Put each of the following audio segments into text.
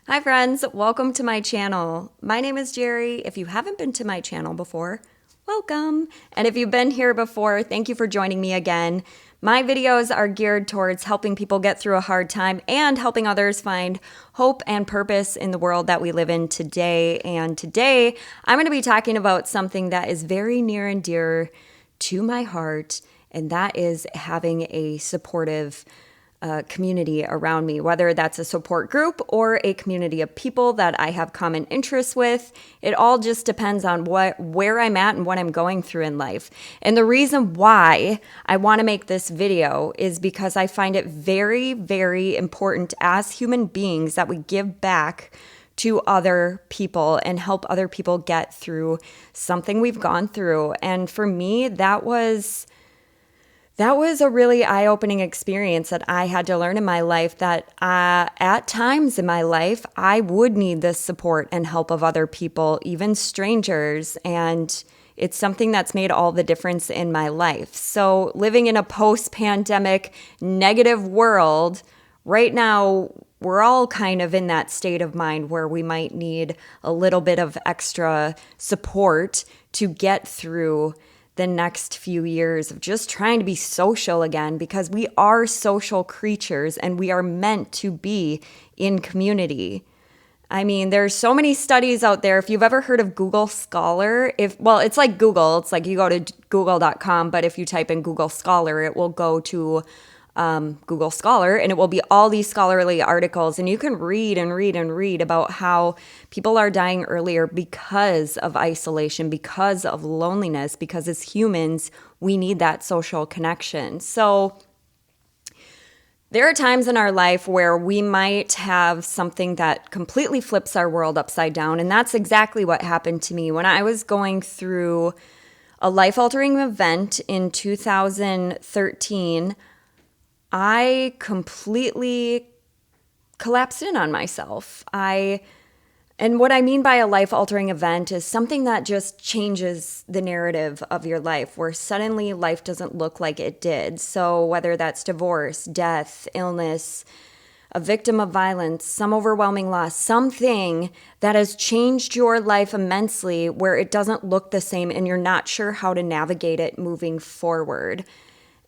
Hi friends, welcome to my channel. My name is Jerry. If you haven't been to my channel before, welcome. And if you've been here before, thank you for joining me again. My videos are geared towards helping people get through a hard time and helping others find hope and purpose in the world that we live in today. And today, I'm going to be talking about something that is very near and dear to my heart, and that is having a supportive community around me, whether that's a support group or a community of people that I have common interests with. It all just depends on where I'm at and what I'm going through in life. And the reason why I want to make this video is because I find it very, very important as human beings that we give back to other people and help other people get through something we've gone through. And for me, that was a really eye-opening experience that I had to learn in my life, that at times in my life, I would need the support and help of other people, even strangers. And it's something that's made all the difference in my life. So living in a post-pandemic negative world, right now, we're all kind of in that state of mind where we might need a little bit of extra support to get through the next few years of just trying to be social again, because we are social creatures and we are meant to be in community. I mean, there's so many studies out there. If you've ever heard of Google Scholar, it's like Google. It's like you go to google.com, but if you type in Google Scholar, it will go to Google Scholar, and it will be all these scholarly articles, and you can read and read and read about how people are dying earlier because of isolation, because of loneliness, because as humans, we need that social connection. So there are times in our life where we might have something that completely flips our world upside down, and that's exactly what happened to me when I was going through a life-altering event in 2013. I completely collapsed in on myself. And what I mean by a life-altering event is something that just changes the narrative of your life, where suddenly life doesn't look like it did. So whether that's divorce, death, illness, a victim of violence, some overwhelming loss, something that has changed your life immensely where it doesn't look the same and you're not sure how to navigate it moving forward.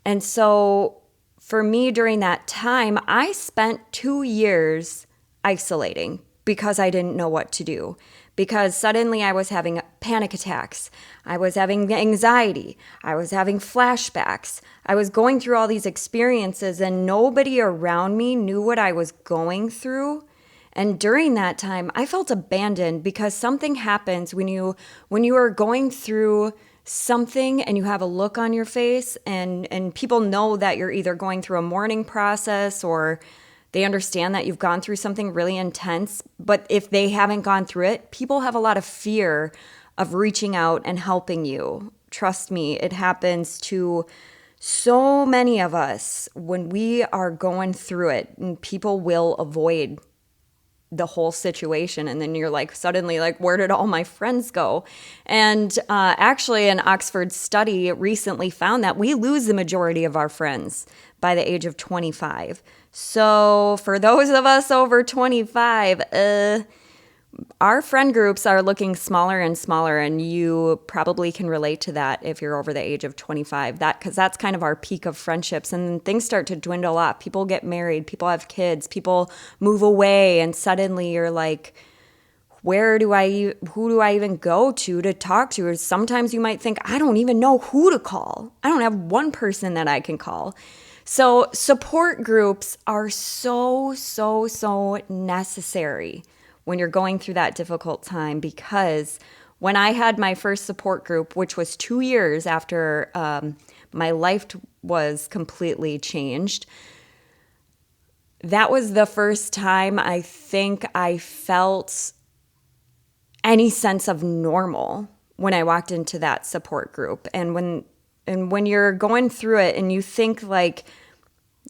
And so for me, during that time, I spent 2 years isolating because I didn't know what to do. Because suddenly I was having panic attacks. I was having anxiety. I was having flashbacks. I was going through all these experiences, and nobody around me knew what I was going through. And during that time, I felt abandoned, because something happens when you are going through something and you have a look on your face, and people know that you're either going through a mourning process or they understand that you've gone through something really intense. But if they haven't gone through it, people have a lot of fear of reaching out and helping you. Trust me, it happens to so many of us when we are going through it, and people will avoid the whole situation. And then you're like, suddenly like, where did all my friends go? And actually an Oxford study recently found that we lose the majority of our friends by the age of 25. So for those of us over 25, our friend groups are looking smaller and smaller, and you probably can relate to that if you're over the age of 25. Because that's kind of our peak of friendships, and things start to dwindle off. People get married, people have kids, people move away, and suddenly you're like, who do I even go to talk to? Or sometimes you might think, I don't even know who to call. I don't have one person that I can call. So support groups are so necessary when you're going through that difficult time, because when I had my first support group, which was 2 years after my life was completely changed, that was the first time I think I felt any sense of normal when I walked into that support group. And when you're going through it and you think like,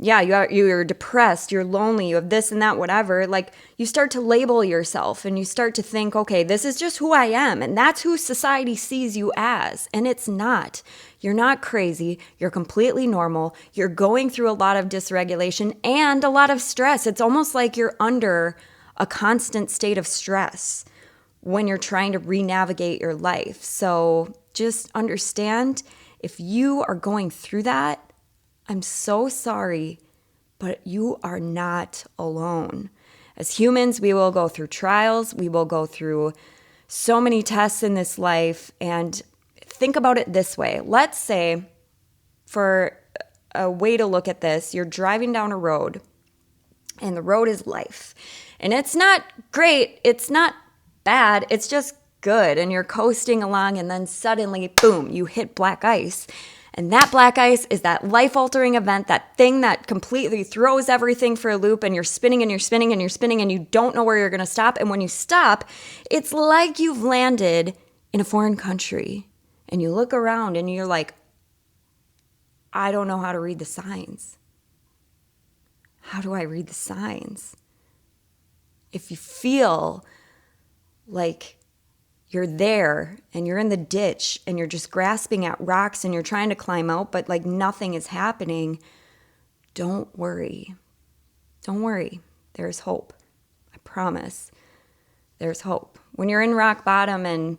yeah, you're depressed, you're lonely, you have this and that, whatever, like you start to label yourself and you start to think, okay, this is just who I am. And that's who society sees you as. And it's not. You're not crazy. You're completely normal. You're going through a lot of dysregulation and a lot of stress. It's almost like you're under a constant state of stress when you're trying to re-navigate your life. So just understand, if you are going through that, I'm so sorry, but you are not alone. As humans, we will go through trials. We will go through so many tests in this life. And think about it this way. Let's say, for a way to look at this, you're driving down a road, and the road is life. And it's not great. It's not bad. It's just good. And you're coasting along, and then suddenly, boom, you hit black ice. And that black ice is that life-altering event, that thing that completely throws everything for a loop, and you're spinning and you're spinning and you're spinning, and you don't know where you're going to stop. And when you stop, it's like you've landed in a foreign country. And you look around and you're like, I don't know how to read the signs. How do I read the signs? If you feel like you're there and you're in the ditch and you're just grasping at rocks and you're trying to climb out, but like nothing is happening, don't worry. Don't worry. There's hope. I promise. There's hope. When you're in rock bottom, and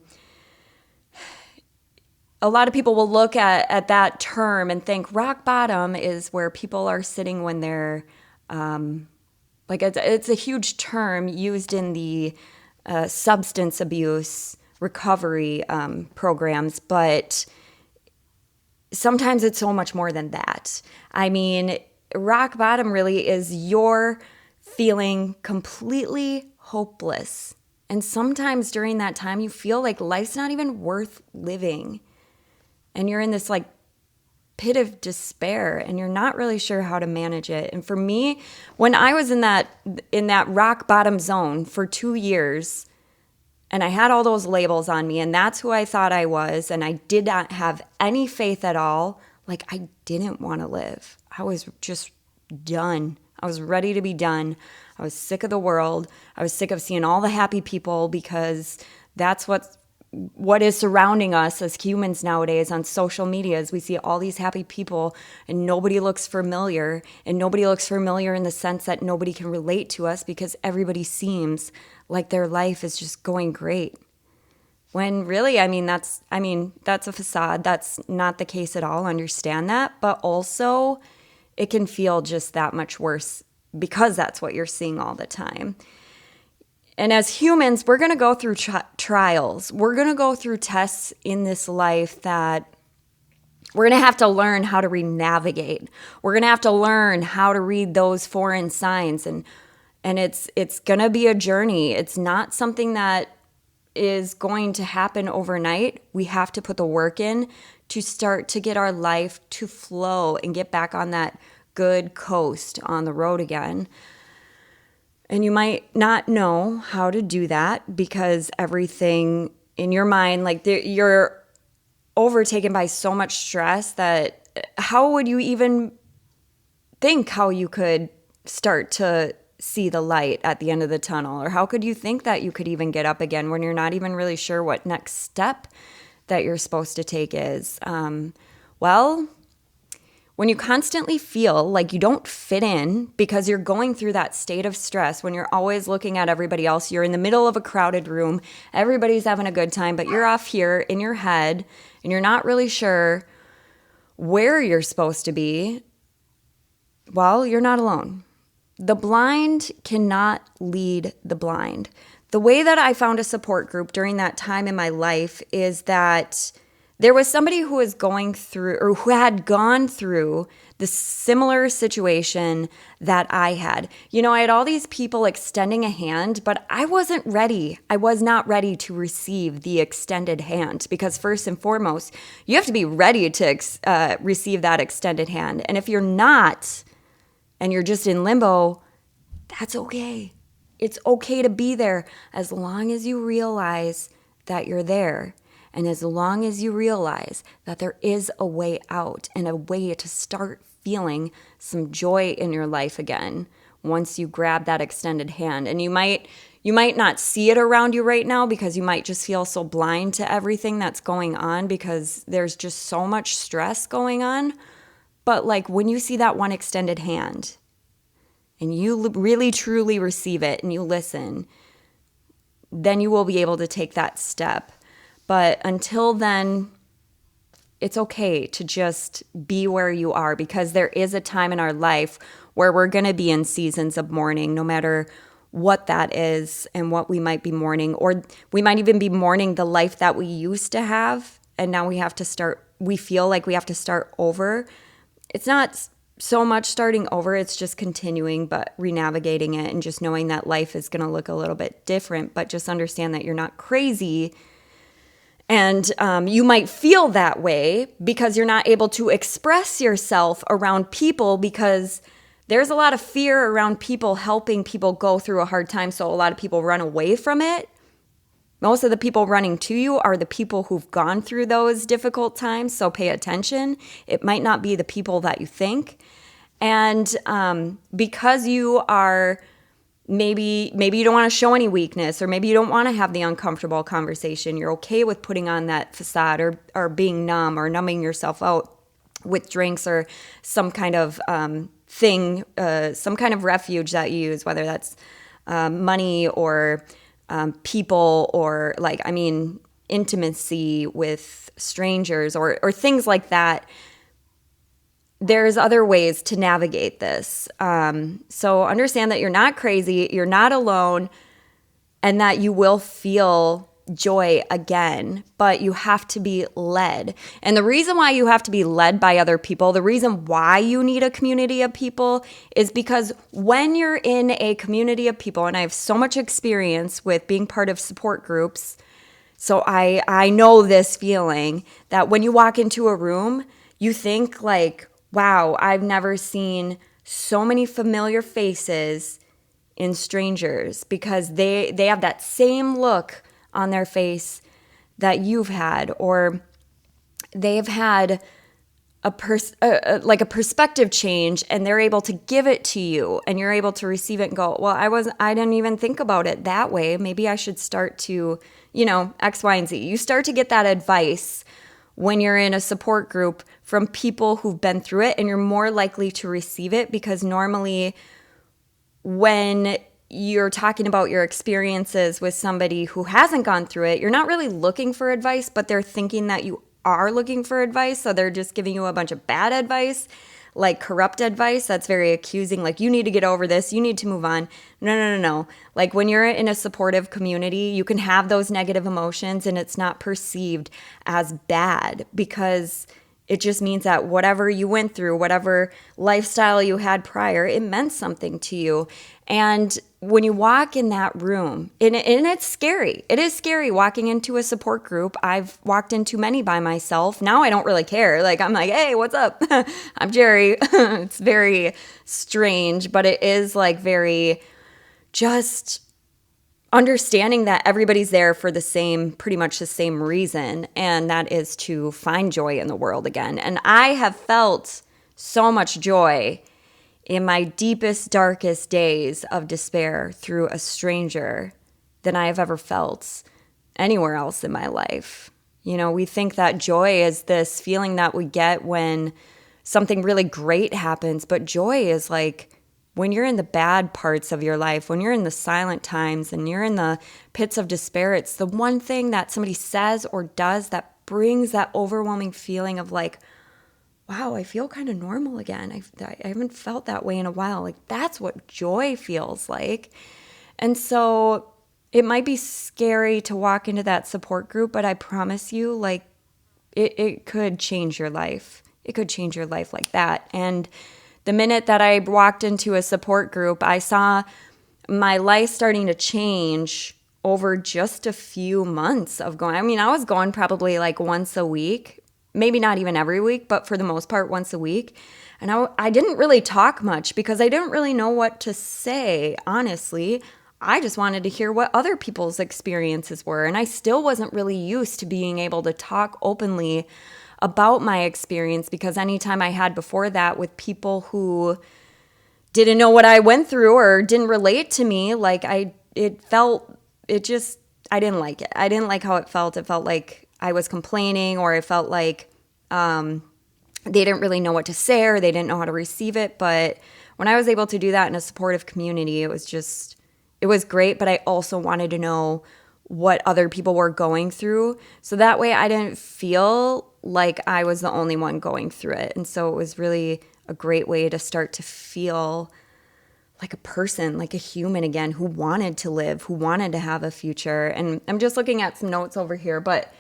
a lot of people will look at that term and think rock bottom is where people are sitting when they're, it's a huge term used in the substance abuse recovery programs, but sometimes it's so much more than that. I mean, rock bottom really is your feeling completely hopeless. And sometimes during that time, you feel like life's not even worth living. And you're in this like pit of despair, and you're not really sure how to manage it. And for me, when I was in that rock bottom zone for 2 years, and I had all those labels on me, and that's who I thought I was, and I did not have any faith at all, like I didn't want to live. I was just done. I was ready to be done. I was sick of the world. I was sick of seeing all the happy people, because that's what is surrounding us as humans nowadays on social media. Is we see all these happy people, and nobody looks familiar, and nobody looks familiar in the sense that nobody can relate to us, because everybody seems like their life is just going great. When really, that's a facade. That's not the case at all. Understand that. But also it can feel just that much worse because that's what you're seeing all the time. And as humans, we're going to go through trials. We're going to go through tests in this life that we're going to have to learn how to re-navigate. We're going to have to learn how to read those foreign signs. And it's going to be a journey. It's not something that is going to happen overnight. We have to put the work in to start to get our life to flow and get back on that good coast on the road again. And you might not know how to do that because everything in your mind, like you're overtaken by so much stress that how would you even think how you could start to see the light at the end of the tunnel? Or how could you think that you could even get up again when you're not even really sure what next step that you're supposed to take is? When you constantly feel like you don't fit in because you're going through that state of stress, when you're always looking at everybody else, you're in the middle of a crowded room, everybody's having a good time, but you're off here in your head and you're not really sure where you're supposed to be, well, you're not alone. The blind cannot lead the blind. The way that I found a support group during that time in my life is that there was somebody who was going through, or who had gone through the similar situation that I had. You know, I had all these people extending a hand, but I wasn't ready. I was not ready to receive the extended hand, because first and foremost, you have to be ready to receive that extended hand. And if you're not, and you're just in limbo, that's okay. It's okay to be there as long as you realize that you're there. And as long as you realize that there is a way out and a way to start feeling some joy in your life again once you grab that extended hand. And you might not see it around you right now because you might just feel so blind to everything that's going on because there's just so much stress going on. But like when you see that one extended hand and you really truly receive it and you listen, then you will be able to take that step. But until then, it's okay to just be where you are, because there is a time in our life where we're going to be in seasons of mourning, no matter what that is and what we might be mourning. Or we might even be mourning the life that we used to have, and now we feel like we have to start over. It's not so much starting over, it's just continuing, but renavigating it and just knowing that life is going to look a little bit different, but just understand that you're not crazy. And you might feel that way because you're not able to express yourself around people, because there's a lot of fear around people helping people go through a hard time. So a lot of people run away from it. Most of the people running to you are the people who've gone through those difficult times. So pay attention. It might not be the people that you think. And because you are maybe you don't want to show any weakness, or maybe you don't want to have the uncomfortable conversation. You're okay with putting on that facade, or being numb, or numbing yourself out with drinks or some kind of thing, some kind of refuge that you use, whether that's money or people, or intimacy with strangers, or things like that. There's other ways to navigate this. So understand that you're not crazy, you're not alone, and that you will feel joy again, but you have to be led. And the reason why you have to be led by other people, the reason why you need a community of people, is because when you're in a community of people, and I have so much experience with being part of support groups, so I know this feeling that when you walk into a room, you think like, wow, I've never seen so many familiar faces in strangers, because they have that same look on their face that you've had, or they've had a perspective change, and they're able to give it to you, and you're able to receive it and go, well, I didn't even think about it that way. Maybe I should start to, X, Y, and Z. You start to get that advice when you're in a support group from people who've been through it, and you're more likely to receive it, because normally when you're talking about your experiences with somebody who hasn't gone through it, you're not really looking for advice, but they're thinking that you are looking for advice. So they're just giving you a bunch of bad advice, like corrupt advice that's very accusing, like you need to get over this, you need to move on. No. Like when you're in a supportive community, you can have those negative emotions and it's not perceived as bad, because it just means that whatever you went through, whatever lifestyle you had prior, it meant something to you. And when you walk in that room, and it's scary. It is scary walking into a support group. I've walked into many by myself. Now I don't really care. Like, I'm like, hey, what's up? I'm Jerry. It's very strange, but it is like very just understanding that everybody's there for pretty much the same reason, and that is to find joy in the world again. And I have felt so much joy in my deepest, darkest days of despair through a stranger than I have ever felt anywhere else in my life. We think that joy is this feeling that we get when something really great happens, but joy is like when you're in the bad parts of your life, when you're in the silent times and you're in the pits of despair. It's the one thing that somebody says or does that brings that overwhelming feeling of like, wow, I feel kind of normal again. I haven't felt that way in a while. Like, that's what joy feels like. And so it might be scary to walk into that support group, but I promise you, like, it could change your life. It could change your life like that. And the minute that I walked into a support group, I saw my life starting to change over just a few months of going. I mean, I was going probably like once a week, maybe not even every week, but for the most part, once a week. And I didn't really talk much because I didn't really know what to say, honestly. I just wanted to hear what other people's experiences were. And I still wasn't really used to being able to talk openly about my experience, because anytime I had before that with people who didn't know what I went through or didn't relate to me, like I didn't like it. I didn't like how it felt. It felt like I was complaining, or I felt like they didn't really know what to say, or they didn't know how to receive it. But when I was able to do that in a supportive community, it was great, but I also wanted to know what other people were going through. So that way I didn't feel like I was the only one going through it. And so it was really a great way to start to feel like a person, like a human again, who wanted to live, who wanted to have a future. And I'm just looking at some notes over here, but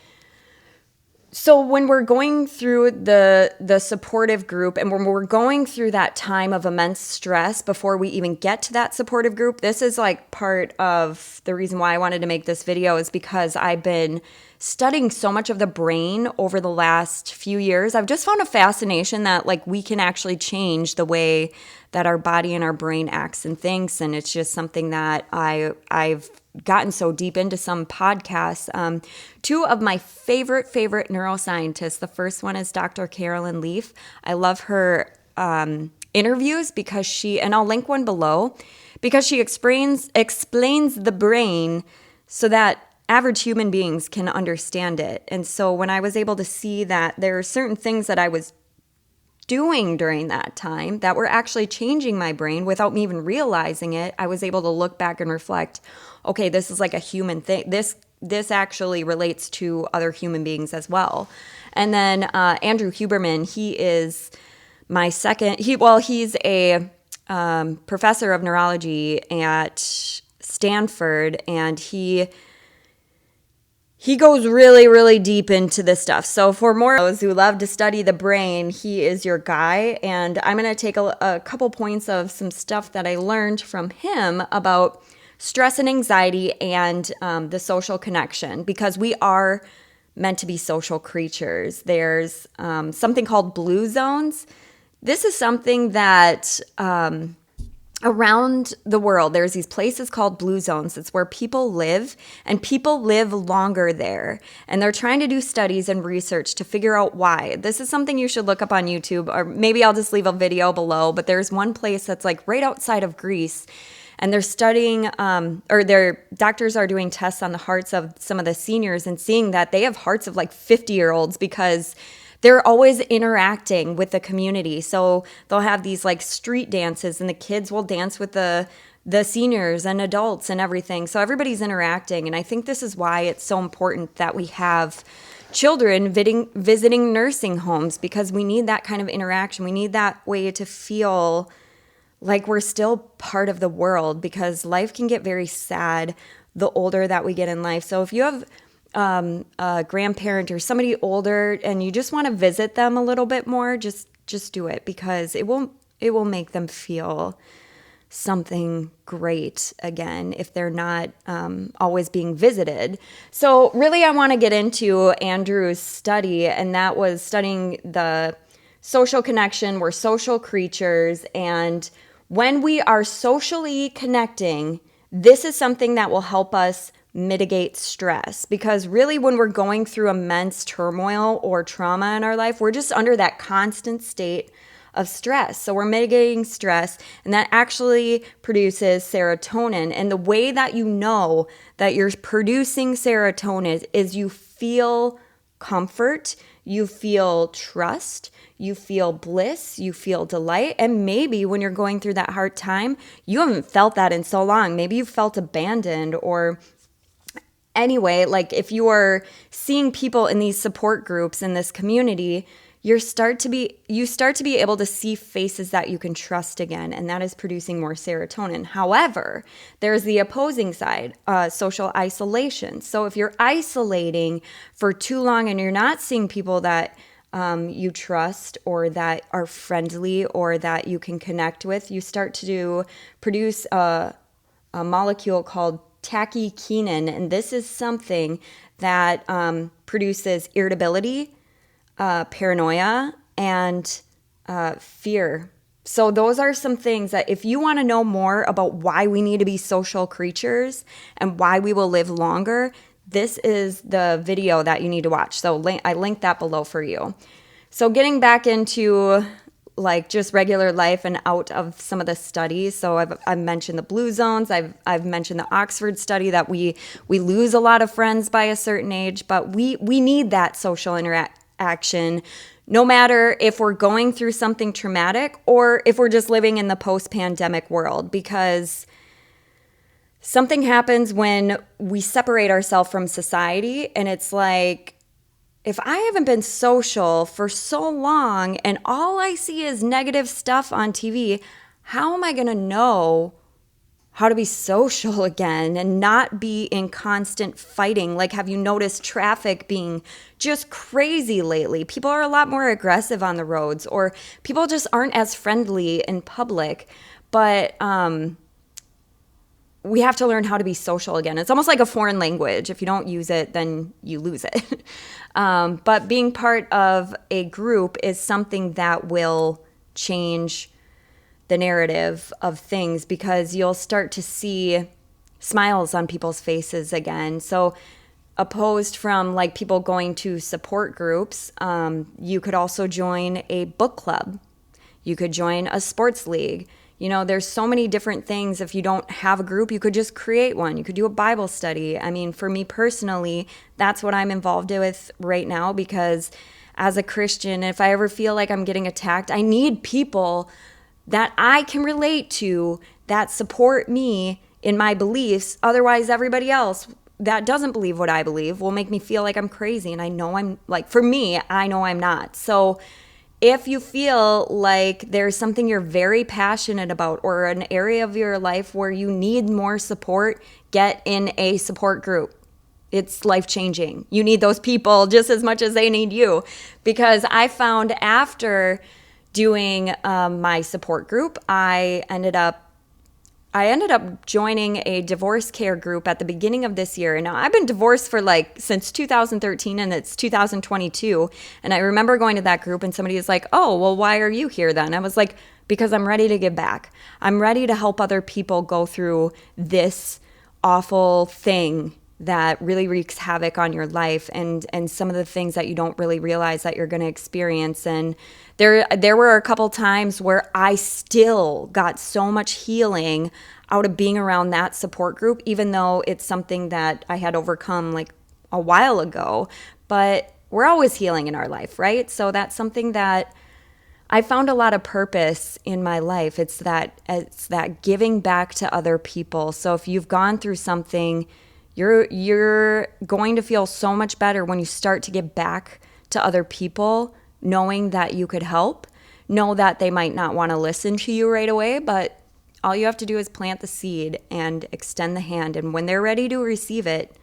so when we're going through the supportive group and when we're going through that time of immense stress before we even get to that supportive group, this is like part of the reason why I wanted to make this video, is because I've been studying so much of the brain over the last few years. I've just found a fascination that like we can actually change the way that our body and our brain acts and thinks. And it's just something that I've gotten so deep into some podcasts. Two of my favorite neuroscientists. The first one is Dr. Carolyn Leaf. I love her interviews because and I'll link one below, because she explains the brain so that average human beings can understand it. And so when I was able to see that there are certain things that I was doing during that time that were actually changing my brain without me even realizing it, I was able to look back and reflect, okay, this is like a human thing. This actually relates to other human beings as well. And then Andrew Huberman, he is my second, he's a professor of neurology at Stanford, and he goes really, really deep into this stuff. So for more of those who love to study the brain, he is your guy. And I'm going to take a couple points of some stuff that I learned from him about stress and anxiety and the social connection, because we are meant to be social creatures. There's something called blue zones. This is something that around the world, there's these places called blue zones. It's where people live, and people live longer there. And they're trying to do studies and research to figure out why. This is something you should look up on YouTube, or maybe I'll just leave a video below. But there's one place that's like right outside of Greece, and they're studying, or their doctors are doing tests on the hearts of some of the seniors and seeing that they have hearts of like 50-year-olds because they're always interacting with the community. So they'll have these like street dances, and the kids will dance with the seniors and adults and everything. So everybody's interacting. And I think this is why it's so important that we have children visiting nursing homes, because we need that kind of interaction. We need that way to feel like we're still part of the world, because life can get very sad the older that we get in life. So if you have a grandparent or somebody older and you just want to visit them a little bit more, just do it, because it will make them feel something great again if they're not always being visited. So really I want to get into Andrew's study, and that was studying the social connection. We're social creatures, and when we are socially connecting, this is something that will help us mitigate stress, because really when we're going through immense turmoil or trauma in our life, we're just under that constant state of stress. So we're mitigating stress, and that actually produces serotonin. And the way that you know that you're producing serotonin is you feel comfort, you feel trust, you feel bliss, you feel delight. And maybe when you're going through that hard time, you haven't felt that in so long. Maybe you felt abandoned, or anyway, like if you are seeing people in these support groups in this community, you start to be able to see faces that you can trust again, and that is producing more serotonin. However, there's the opposing side, social isolation. So if you're isolating for too long and you're not seeing people that you trust or that are friendly or that you can connect with, you start to produce a molecule called tachykinin, and this is something that produces irritability, paranoia, and fear. So those are some things that if you want to know more about why we need to be social creatures and why we will live longer, this is the video that you need to watch. So I linked that below for you. So getting back into like just regular life and out of some of the studies. So I've mentioned the blue zones. I've mentioned the Oxford study that we lose a lot of friends by a certain age, but we need that social interaction no matter if we're going through something traumatic or if we're just living in the post-pandemic world, because something happens when we separate ourselves from society. And it's like, if I haven't been social for so long and all I see is negative stuff on TV, how am I going to know how to be social again and not be in constant fighting? Like, have you noticed traffic being just crazy lately? People are a lot more aggressive on the roads, or people just aren't as friendly in public. But we have to learn how to be social again. It's almost like a foreign language. If you don't use it, then you lose it. But being part of a group is something that will change the narrative of things, because you'll start to see smiles on people's faces again. So opposed from like people going to support groups, you could also join a book club. You could join a sports league. You know, there's so many different things. If you don't have a group, you could just create one. You could do a Bible study. I mean, for me personally, that's what I'm involved with right now, because as a Christian, if I ever feel like I'm getting attacked, I need people that I can relate to, that support me in my beliefs. Otherwise, everybody else that doesn't believe what I believe will make me feel like I'm crazy. And I know I'm like, for me, I know I'm not. So if you feel like there's something you're very passionate about, or an area of your life where you need more support, get in a support group. It's life-changing. You need those people just as much as they need you. Because I found after doing my support group, I ended up joining a divorce care group at the beginning of this year. And now I've been divorced for since 2013, and it's 2022. And I remember going to that group and somebody was like, "Oh, well, why are you here then?" I was like, "Because I'm ready to give back. I'm ready to help other people go through this awful thing that really wreaks havoc on your life, and some of the things that you don't really realize that you're going to experience." And there were a couple times where I still got so much healing out of being around that support group, even though it's something that I had overcome like a while ago. But we're always healing in our life, right? So that's something that I found a lot of purpose in my life. It's that giving back to other people. So if you've gone through something, you're going to feel so much better when you start to give back to other people, knowing that you could help. Know that they might not want to listen to you right away, but all you have to do is plant the seed and extend the hand. And when they're ready to receive it,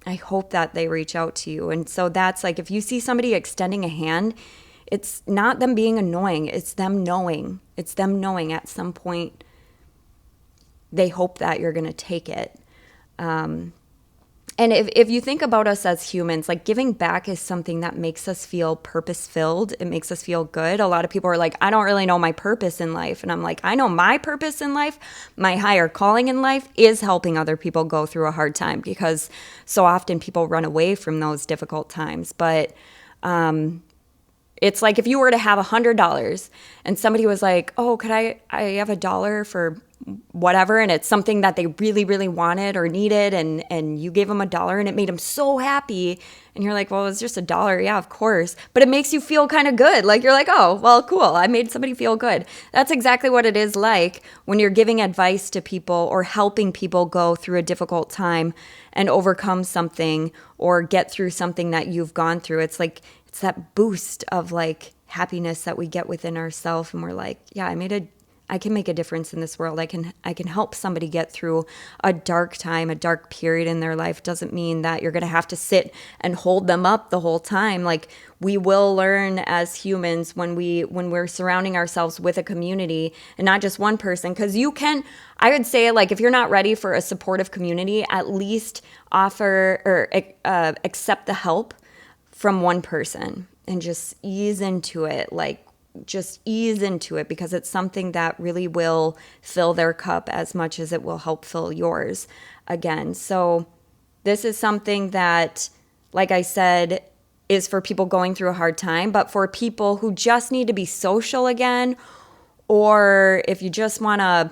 I hope that they reach out to you. And so that's like, if you see somebody extending a hand, it's not them being annoying. It's them knowing. It's them knowing at some point they hope that you're going to take it. And if you think about us as humans, like giving back is something that makes us feel purpose-filled. It makes us feel good. A lot of people are like, "I don't really know my purpose in life." And I'm like, I know my purpose in life. My higher calling in life is helping other people go through a hard time, because so often people run away from those difficult times. But it's like if you were to have $100 and somebody was like, "Oh, could I have $1 for whatever," and it's something that they really, really wanted or needed, and you gave them $1 and it made them so happy, and you're like, "Well, it's just $1. Yeah, of course." But it makes you feel kind of good. Like you're like, "Oh, well, cool. I made somebody feel good." That's exactly what it is like when you're giving advice to people or helping people go through a difficult time and overcome something or get through something that you've gone through. It's like, it's that boost of like happiness that we get within ourselves, and we're like, "Yeah, I can make a difference in this world. I can help somebody get through a dark time, a dark period in their life." Doesn't mean that you're going to have to sit and hold them up the whole time. Like, we will learn as humans when we're surrounding ourselves with a community and not just one person. Because I would say, like, if you're not ready for a supportive community, at least offer or accept the help from one person and just ease into it. Just ease into it, because it's something that really will fill their cup as much as it will help fill yours again. So this is something that, like I said, is for people going through a hard time, but for people who just need to be social again, or if you just want to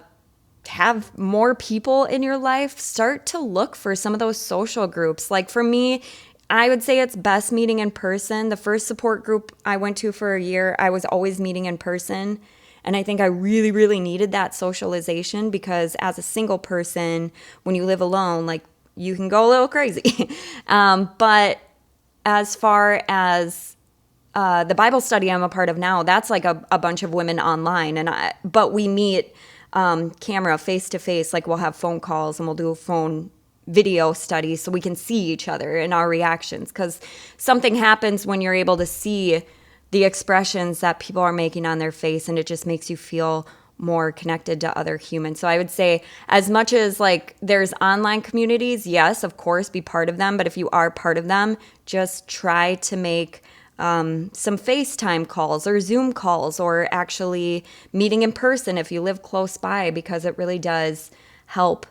have more people in your life, start to look for some of those social groups. Like for me, I would say it's best meeting in person. The first support group I went to for a year, I was always meeting in person. And I think I really, really needed that socialization because as a single person, when you live alone, like you can go a little crazy. But as far as the Bible study I'm a part of now, that's like a bunch of women online. But we meet camera face to face, like we'll have phone calls and we'll do a phone video study so we can see each other and our reactions, because something happens when you're able to see the expressions that people are making on their face, and it just makes you feel more connected to other humans. So I would say, as much as like there's online communities, yes, of course, be part of them. But if you are part of them, just try to make some FaceTime calls or Zoom calls, or actually meeting in person if you live close by, because it really does help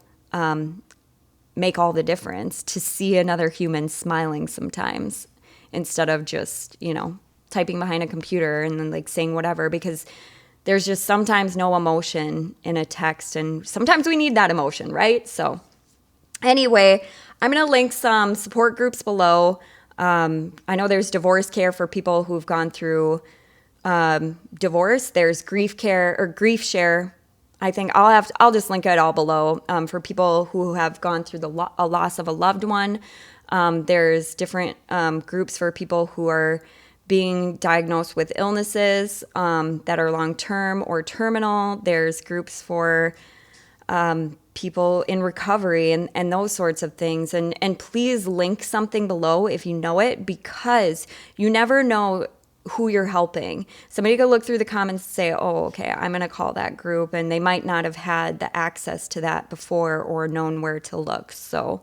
make all the difference to see another human smiling sometimes, instead of just, typing behind a computer and then like saying whatever, because there's just sometimes no emotion in a text, and sometimes we need that emotion, right? So anyway, I'm going to link some support groups below. I know there's divorce care for people who've gone through divorce. There's grief care or grief share. I think I'll just link it all below for people who have gone through a loss of a loved one. There's different groups for people who are being diagnosed with illnesses that are long-term or terminal. There's groups for people in recovery and those sorts of things. And please link something below if you know it, because you never know who you're helping. Somebody could look through the comments and say, oh, okay, I'm going to call that group. And they might not have had the access to that before or known where to look. So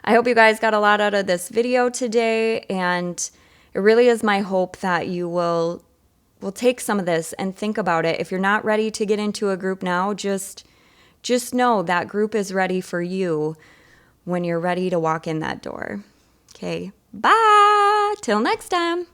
I hope you guys got a lot out of this video today. And it really is my hope that you will take some of this and think about it. If you're not ready to get into a group now, just know that group is ready for you when you're ready to walk in that door. Okay, bye. Till next time.